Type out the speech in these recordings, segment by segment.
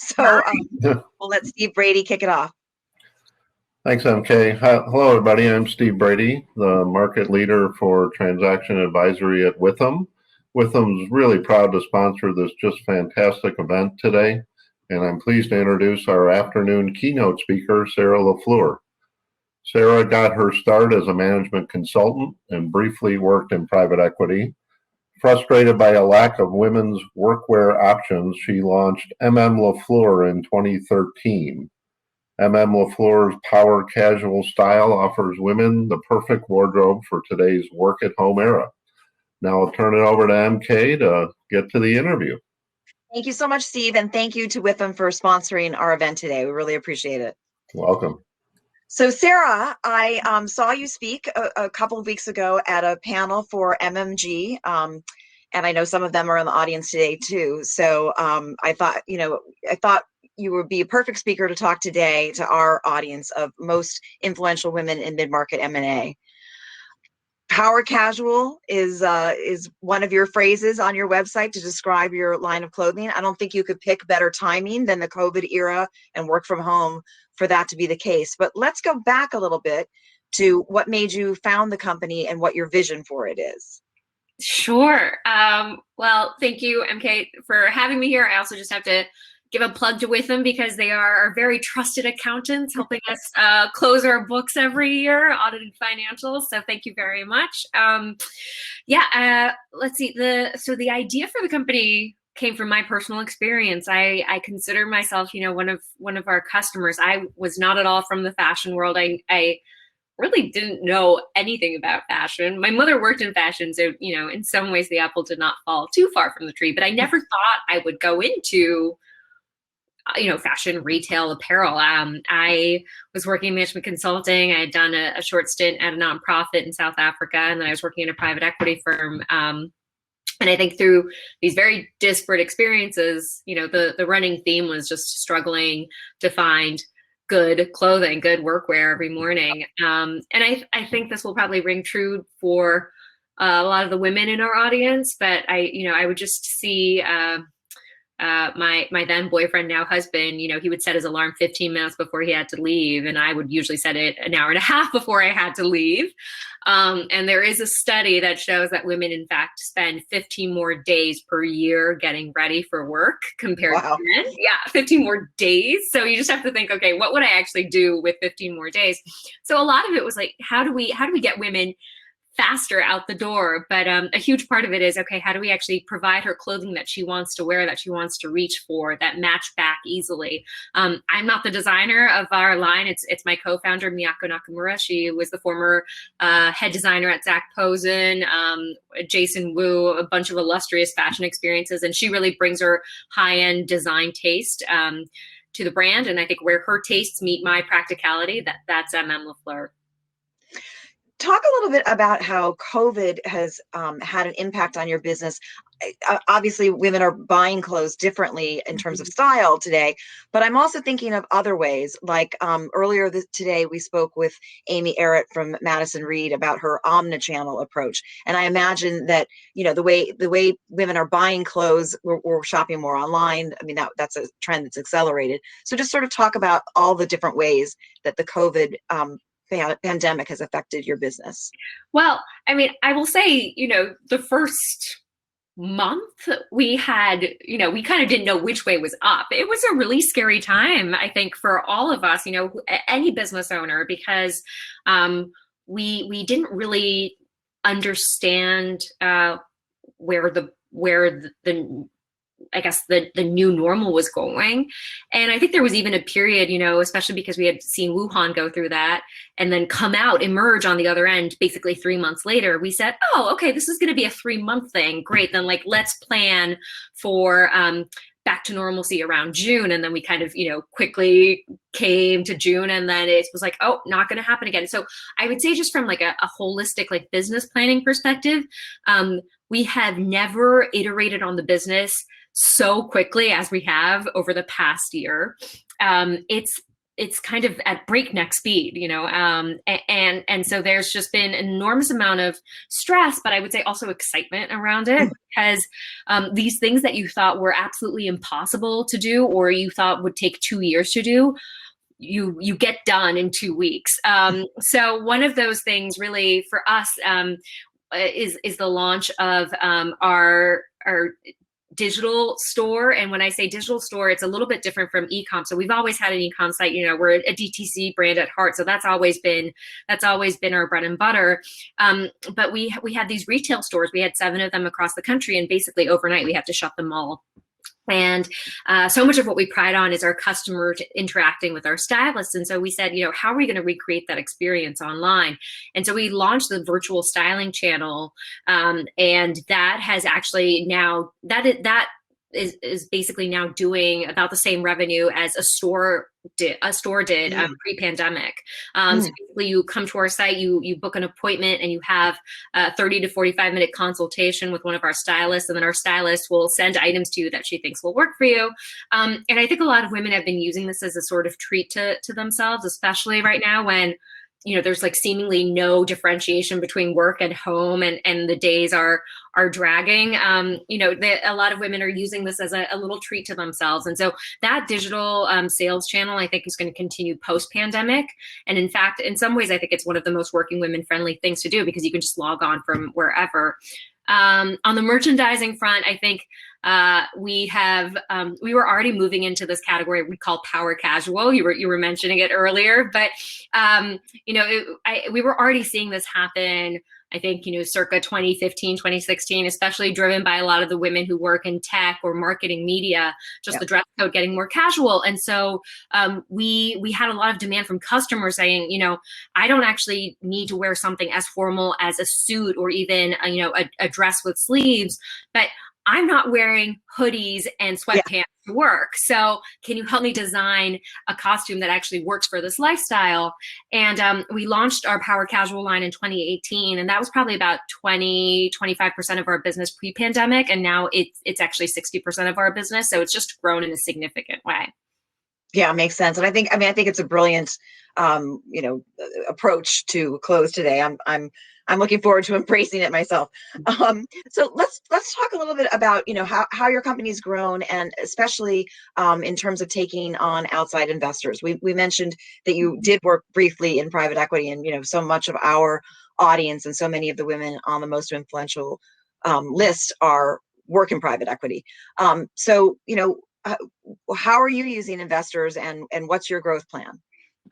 So we'll let Steve Brady kick it off. Thanks, MK. Hello, everybody. I'm Steve Brady, the market leader for transaction advisory at Withum. Withum's really proud to sponsor this just fantastic event today, and I'm pleased to introduce our afternoon keynote speaker, Sarah LaFleur. Sarah got her start as a management consultant and briefly worked in private equity. Frustrated by a lack of women's workwear options, she launched MM LaFleur in 2013. MM LaFleur's power casual style offers women the perfect wardrobe for today's work-at-home era. Now I'll turn it over to MK to get to the interview. Thank you so much, Steve, and thank you to Withum for sponsoring our event today. We really appreciate it. Welcome. So, Sarah, I saw you speak a couple of weeks ago at a panel for MMG, and I know some of them are in the audience today too. So I thought you would be a perfect speaker to talk today to our audience of most influential women in mid-market M&A. Power casual is one of your phrases on your website to describe your line of clothing. I don't think you could pick better timing than the COVID era and work from home for that to be the case. But let's go back a little bit to what made you found the company and what your vision for it is. Sure. Well, thank you, MK, for having me here. I also just have to give a plug to Withum because they are our very trusted accountants helping us close our books every year, audited financials. So thank you very much. Let's see. The idea for the company came from my personal experience. I consider myself, one of our customers. I was not at all from the fashion world. I really didn't know anything about fashion. My mother worked in fashion, so in some ways the apple did not fall too far from the tree. But I never thought I would go into fashion, retail, apparel. I was working in management consulting. I had done a short stint at a nonprofit in South Africa, and then I was working in a private equity firm. And I think through these very disparate experiences, the running theme was just struggling to find good clothing, good workwear every morning. And I think this will probably ring true for a lot of the women in our audience, but I would just see my then boyfriend, now husband, he would set his alarm 15 minutes before he had to leave. And I would usually set it an hour and a half before I had to leave. And there is a study that shows that women, in fact, spend 15 more days per year getting ready for work compared to men. Yeah, 15 more days. So you just have to think, okay, what would I actually do with 15 more days? So a lot of it was like, how do we get women faster out the door? But a huge part of it is, okay, how do we actually provide her clothing that she wants to wear, that she wants to reach for, that match back easily? I'm not the designer of our line. It's my co-founder, Miyako Nakamura. She was the former head designer at Zac Posen, Jason Wu, a bunch of illustrious fashion experiences. And she really brings her high-end design taste to the brand. And I think where her tastes meet my practicality, that's MM LaFleur. Talk a little bit about how COVID has had an impact on your business. Obviously, women are buying clothes differently in terms of style today, but I'm also thinking of other ways. Like earlier today, we spoke with Amy Errett from Madison Reed about her omnichannel approach, and I imagine that the way women are buying clothes, we're shopping more online. I mean, that's a trend that's accelerated. So just sort of talk about all the different ways that the COVID pandemic has affected your business. Well, I mean, I will say, the first month we had, we kind of didn't know which way was up. It was a really scary time, I think, for all of us, any business owner, because we didn't really understand where the I guess the new normal was going. And I think there was even a period, especially because we had seen Wuhan go through that and then emerge on the other end, basically 3 months later, we said, oh, okay, this is going to be a 3-month thing. Great. Then let's plan for back to normalcy around June. And then we kind of, quickly came to June, and then it was like, oh, not going to happen again. So I would say just from like a holistic, business planning perspective, we have never iterated on the business so quickly as we have over the past year. it's kind of at breakneck speed, and so there's just been an enormous amount of stress, but I would say also excitement around it, because these things that you thought were absolutely impossible to do, or you thought would take 2 years to do, you get done in 2 weeks. So one of those things really for us is the launch of our digital store. And when I say digital store, it's a little bit different from e-com. So we've always had an e-com site, we're a DTC brand at heart. So that's always been our bread and butter. But we had these retail stores. We had 7 of them across the country, and basically overnight we had to shut them all. And so much of what we pride on is our customer interacting with our stylists. And so we said, how are we going to recreate that experience online? And so we launched the virtual styling channel. And that has actually now, that is basically now doing about the same revenue as a store did pre-pandemic. So basically you come to our site, you book an appointment, and you have a 30 to 45 minute consultation with one of our stylists, and then our stylist will send items to you that she thinks will work for you. And I think a lot of women have been using this as a sort of treat to themselves, especially right now when there's like seemingly no differentiation between work and home, and the days are dragging. A lot of women are using this as a little treat to themselves. And so that digital sales channel, I think, is going to continue post-pandemic. And in fact, in some ways, I think it's one of the most working women friendly things to do, because you can just log on from wherever. On the merchandising front, I think we were already moving into this category we call power casual. You were mentioning it earlier, but we were already seeing this happen. I think, circa 2015, 2016, especially driven by a lot of the women who work in tech or marketing media, just the dress code getting more casual. And so we had a lot of demand from customers saying, I don't actually need to wear something as formal as a suit or even, a dress with sleeves, but I'm not wearing hoodies and sweatpants to work. So can you help me design a costume that actually works for this lifestyle? And we launched our Power Casual line in 2018. And that was probably about 25% of our business pre-pandemic. And now it's actually 60% of our business. So it's just grown in a significant way. Yeah, makes sense. And I think it's a brilliant, approach to clothes today. I'm looking forward to embracing it myself. So let's talk a little bit about, how your company's grown, and especially in terms of taking on outside investors. We mentioned that you did work briefly in private equity, and, so much of our audience and so many of the women on the most influential list work in private equity. How are you using investors, and what's your growth plan?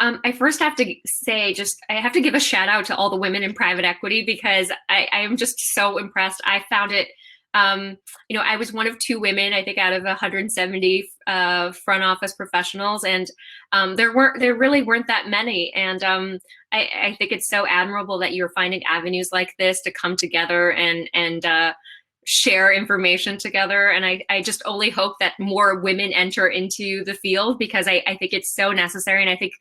I first have to say, I have to give a shout out to all the women in private equity, because I am just so impressed. I found it, I was one of 2 women, I think, out of 170 front office professionals, and there really weren't that many. And I think it's so admirable that you're finding avenues like this to come together and share information together. And I just only hope that more women enter into the field, because I think it's so necessary. And I think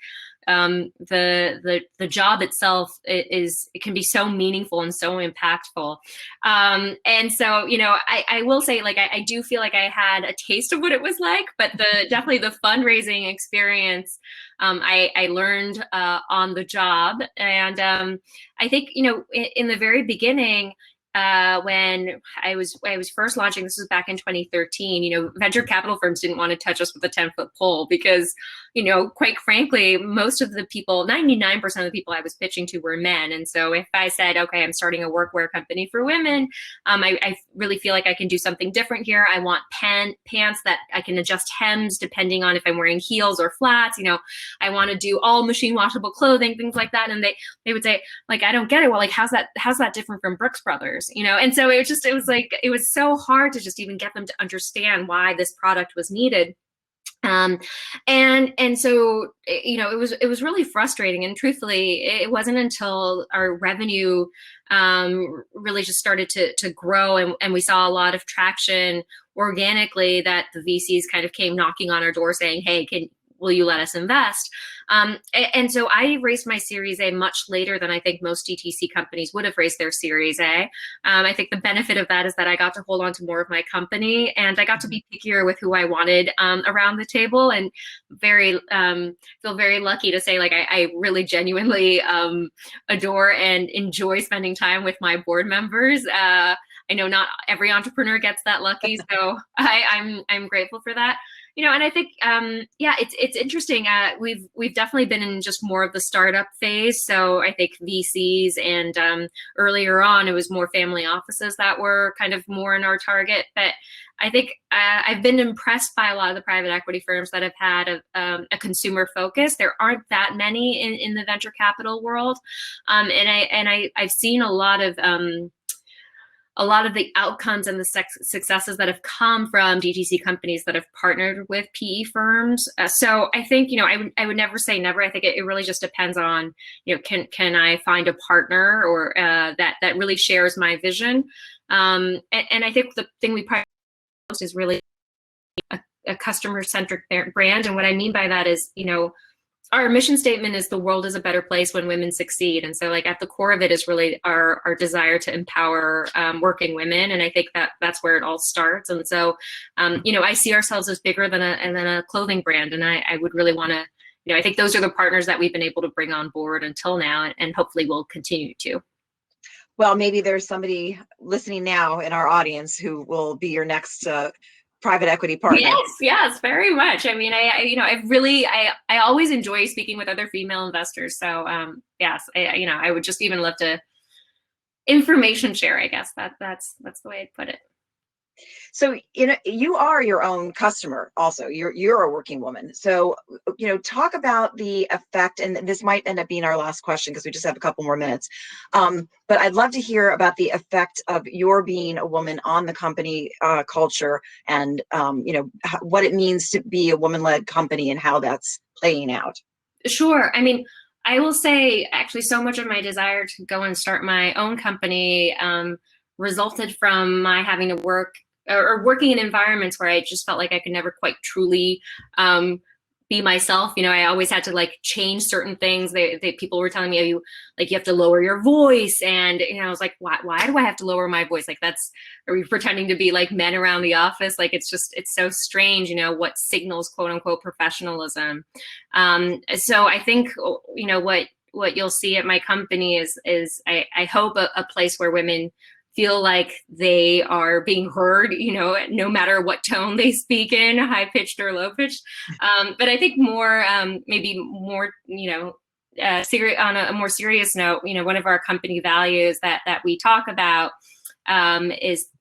the job itself it can be so meaningful and so impactful. And so, I will say, like, I do feel like I had a taste of what it was like, but definitely the fundraising experience, I learned on the job. And I think, in the very beginning, when I was first launching, this was back in 2013, venture capital firms didn't want to touch us with a 10-foot pole, because, quite frankly, most of the people, 99% of the people I was pitching to were men. And so if I said, okay, I'm starting a workwear company for women, I really feel like I can do something different here. I want pants that I can adjust hems depending on if I'm wearing heels or flats. I want to do all machine washable clothing, things like that. And they would say, like, I don't get it. Well, like, how's that different from Brooks Brothers? And so it was so hard to just even get them to understand why this product was needed. And so, it was really frustrating. And truthfully, it wasn't until our revenue really just started to grow, and we saw a lot of traction organically, that the VCs kind of came knocking on our door saying, hey, you let us invest? And so I raised my Series A much later than I think most DTC companies would have raised their Series A. I think the benefit of that is that I got to hold on to more of my company, and I got to be pickier with who I wanted around the table, and feel very lucky to say, like, I really genuinely adore and enjoy spending time with my board members. I know not every entrepreneur gets that lucky, so I'm grateful for that. And I think, yeah, it's interesting. We've definitely been in just more of the startup phase. So I think VCs, and earlier on, it was more family offices that were kind of more in our target. But I think I've been impressed by a lot of the private equity firms that have had a consumer focus. There aren't that many in the venture capital world, and I've seen a lot of the outcomes and the successes that have come from DTC companies that have partnered with PE firms. So I think, I would never say never. I think it really just depends on, can I find a partner or that really shares my vision? And I think the thing we probably most is really a customer-centric brand. And what I mean by that is, our mission statement is the world is a better place when women succeed. And so, like, at the core of it is really our desire to empower working women. And I think that's where it all starts. And so, I see ourselves as bigger than a clothing brand. And I would really want to, I think those are the partners that we've been able to bring on board until now, and hopefully we'll continue to. Well, maybe there's somebody listening now in our audience who will be your next private equity partner. Yes, very much. I mean, I always enjoy speaking with other female investors. So, yes, I would just even love to information share. I guess that's the way I'd put it. So, you are your own customer also. You're a working woman. So, talk about the effect, and this might end up being our last question because we just have a couple more minutes. But I'd love to hear about the effect of your being a woman on the company culture, and what it means to be a woman-led company and how that's playing out. Sure. I mean, I will say, actually, so much of my desire to go and start my own company resulted from my having to work or working in environments where I just felt like I could never quite truly be myself. I always had to, like, change certain things. People were telling me, you have to lower your voice. And, I was like, why do I have to lower my voice? Like, are we pretending to be like men around the office? Like, it's so strange, what signals quote unquote professionalism. So I think, what you'll see at my company is I hope a place where women feel like they are being heard, no matter what tone they speak in, high pitched or low pitched. But I think maybe more, on a more serious note, one of our company values that we talk about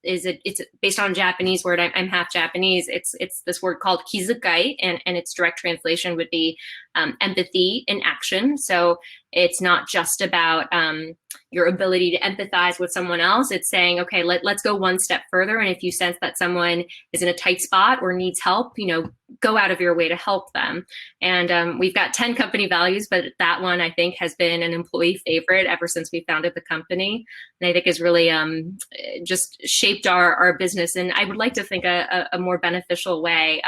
it's based on a Japanese word. I'm half Japanese. It's this word called kizukai, and its direct translation would be empathy in action. So it's not just about your ability to empathize with someone else. It's saying, okay, let's go one step further. And if you sense that someone is in a tight spot or needs help, go out of your way to help them. And we've got 10 company values, but that one, I think, has been an employee favorite ever since we founded the company. And I think has really just shaped our business. And I would like to think a more beneficial way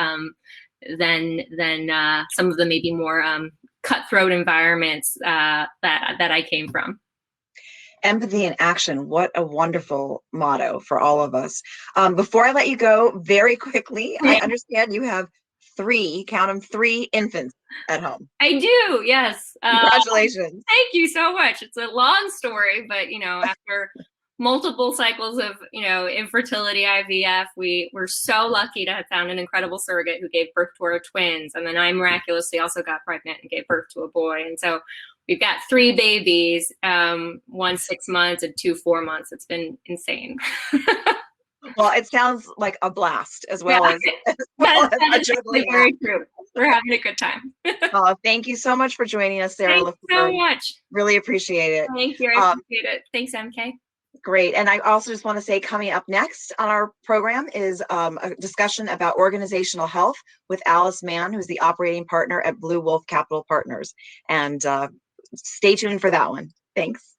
than some of the maybe more cutthroat environments that I came from. Empathy in action. What a wonderful motto for all of us. Before I let you go, very quickly, I understand you have count them, 3 infants at home. I do, yes. Congratulations. Thank you so much. It's a long story, but after multiple cycles of infertility, IVF, we were so lucky to have found an incredible surrogate who gave birth to our twins, and then I miraculously also got pregnant and gave birth to a boy. And so we've got 3 babies, 1 6 months and 2 4 months. It's been insane. Well, it sounds like a blast as well as that is very true. We're having a good time. Thank you so much for joining us, Sarah. Thanks so much. Really appreciate it. Thank you. I appreciate it. Thanks, MK. Great. And I also just want to say, coming up next on our program is a discussion about organizational health with Alice Mann, who's the operating partner at Blue Wolf Capital Partners. And stay tuned for that one. Thanks.